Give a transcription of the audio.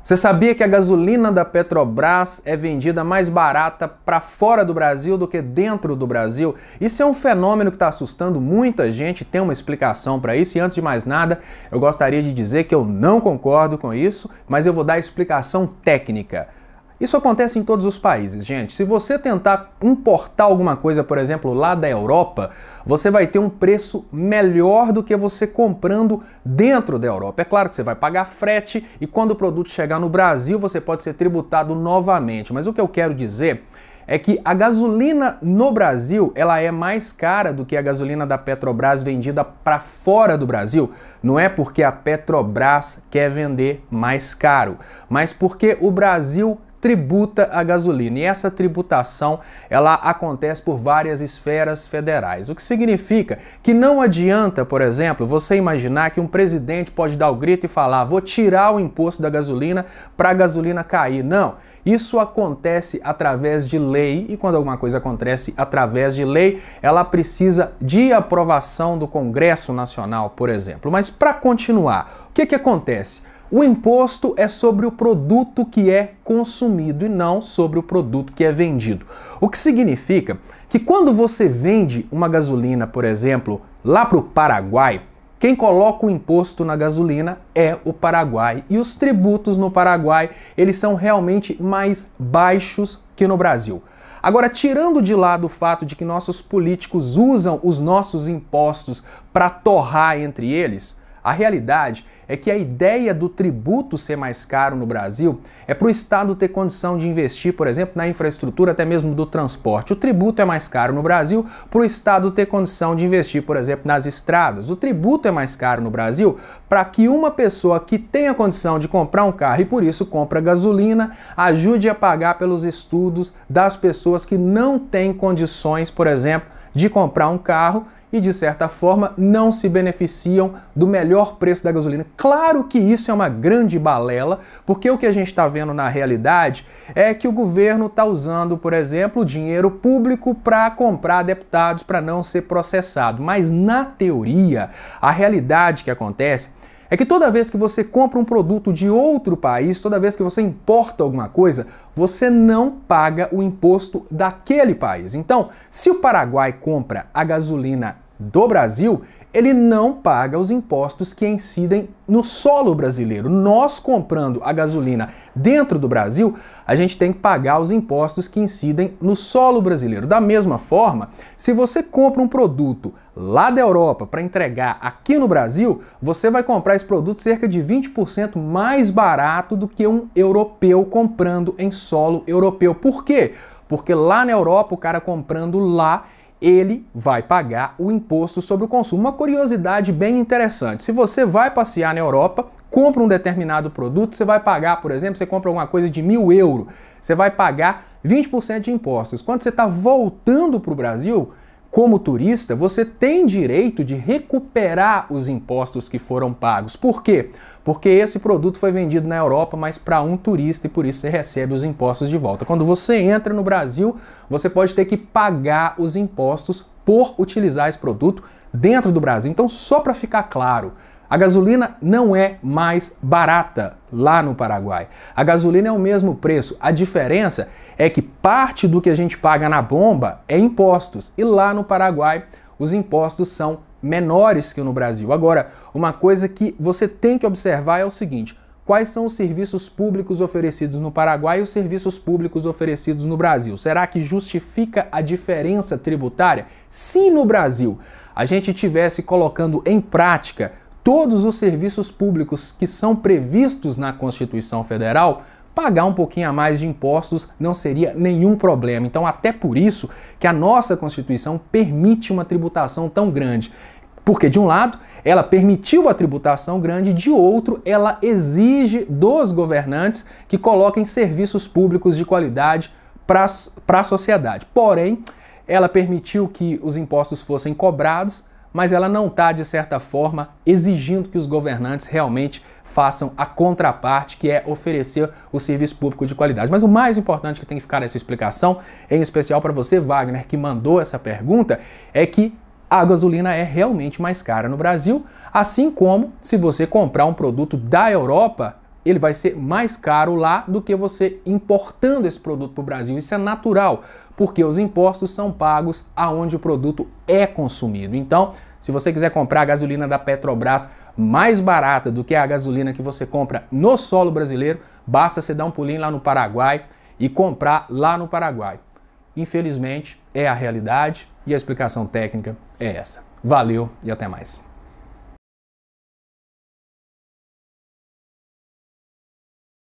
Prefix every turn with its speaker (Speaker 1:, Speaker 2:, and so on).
Speaker 1: Você sabia que a gasolina da Petrobras é vendida mais barata para fora do Brasil do que dentro do Brasil? Isso é um fenômeno que está assustando muita gente, tem uma explicação para isso. E antes de mais nada, eu gostaria de dizer que eu não concordo com isso, mas eu vou dar a explicação técnica. Isso acontece em todos os países, gente. Se você tentar importar alguma coisa, por exemplo, lá da Europa, você vai ter um preço melhor do que você comprando dentro da Europa. É claro que você vai pagar frete e quando o produto chegar no Brasil, você pode ser tributado novamente. Mas o que eu quero dizer é que a gasolina no Brasil, ela é mais cara do que a gasolina da Petrobras vendida para fora do Brasil. Não é porque a Petrobras quer vender mais caro, mas porque o Brasil tributa a gasolina. E essa tributação, ela acontece por várias esferas federais. O que significa que não adianta, por exemplo, você imaginar que um presidente pode dar o grito e falar: vou tirar o imposto da gasolina para a gasolina cair. Não. Isso acontece através de lei, e quando alguma coisa acontece através de lei, ela precisa de aprovação do Congresso Nacional, por exemplo. Mas para continuar, o que acontece? O imposto é sobre o produto que é consumido e não sobre o produto que é vendido. O que significa que quando você vende uma gasolina, por exemplo, lá para o Paraguai, quem coloca o imposto na gasolina é o Paraguai. E os tributos no Paraguai, eles são realmente mais baixos que no Brasil. Agora, tirando de lado o fato de que nossos políticos usam os nossos impostos para torrar entre eles, a realidade é que a ideia do tributo ser mais caro no Brasil é para o Estado ter condição de investir, por exemplo, na infraestrutura, até mesmo do transporte. O tributo é mais caro no Brasil para o Estado ter condição de investir, por exemplo, nas estradas. O tributo é mais caro no Brasil para que uma pessoa que tenha condição de comprar um carro e por isso compra gasolina, ajude a pagar pelos estudos das pessoas que não têm condições, por exemplo, de comprar um carro e, de certa forma, não se beneficiam do melhor preço da gasolina. Claro que isso é uma grande balela, porque o que a gente está vendo na realidade é que o governo está usando, por exemplo, o dinheiro público para comprar deputados para não ser processado. Mas, na teoria, a realidade que acontece é que toda vez que você compra um produto de outro país, toda vez que você importa alguma coisa, você não paga o imposto daquele país. Então, se o Paraguai compra a gasolina do Brasil, ele não paga os impostos que incidem no solo brasileiro. Nós comprando a gasolina dentro do Brasil, a gente tem que pagar os impostos que incidem no solo brasileiro. Da mesma forma, se você compra um produto lá da Europa para entregar aqui no Brasil, você vai comprar esse produto cerca de 20% mais barato do que um europeu comprando em solo europeu. Por quê? Porque lá na Europa, o cara comprando lá, ele vai pagar o imposto sobre o consumo. Uma curiosidade bem interessante: se você vai passear na Europa, compra um determinado produto, você vai pagar, por exemplo, você compra alguma coisa de 1.000 euros, você vai pagar 20% de impostos. Quando você está voltando para o Brasil, como turista, você tem direito de recuperar os impostos que foram pagos. Por quê? Porque esse produto foi vendido na Europa, mas para um turista, e por isso você recebe os impostos de volta. Quando você entra no Brasil, você pode ter que pagar os impostos por utilizar esse produto dentro do Brasil. Então, só para ficar claro, a gasolina não é mais barata lá no Paraguai. A gasolina é o mesmo preço. A diferença é que parte do que a gente paga na bomba é impostos. E lá no Paraguai, os impostos são menores que no Brasil. Agora, uma coisa que você tem que observar é o seguinte: quais são os serviços públicos oferecidos no Paraguai e os serviços públicos oferecidos no Brasil? Será que justifica a diferença tributária? Se no Brasil a gente estivesse colocando em prática todos os serviços públicos que são previstos na Constituição Federal, pagar um pouquinho a mais de impostos não seria nenhum problema. Então, até por isso que a nossa Constituição permite uma tributação tão grande. Porque, de um lado, ela permitiu a tributação grande, de outro, ela exige dos governantes que coloquem serviços públicos de qualidade para a sociedade. Porém, ela permitiu que os impostos fossem cobrados, mas ela não está, de certa forma, exigindo que os governantes realmente façam a contraparte, que é oferecer o serviço público de qualidade. Mas o mais importante que tem que ficar nessa explicação, em especial para você, Wagner, que mandou essa pergunta, é que a gasolina é realmente mais cara no Brasil, assim como se você comprar um produto da Europa, ele vai ser mais caro lá do que você importando esse produto para o Brasil. Isso é natural, porque os impostos são pagos aonde o produto é consumido. Então, se você quiser comprar a gasolina da Petrobras mais barata do que a gasolina que você compra no solo brasileiro, basta você dar um pulinho lá no Paraguai e comprar lá no Paraguai. Infelizmente, é a realidade e a explicação técnica é essa. Valeu e até mais.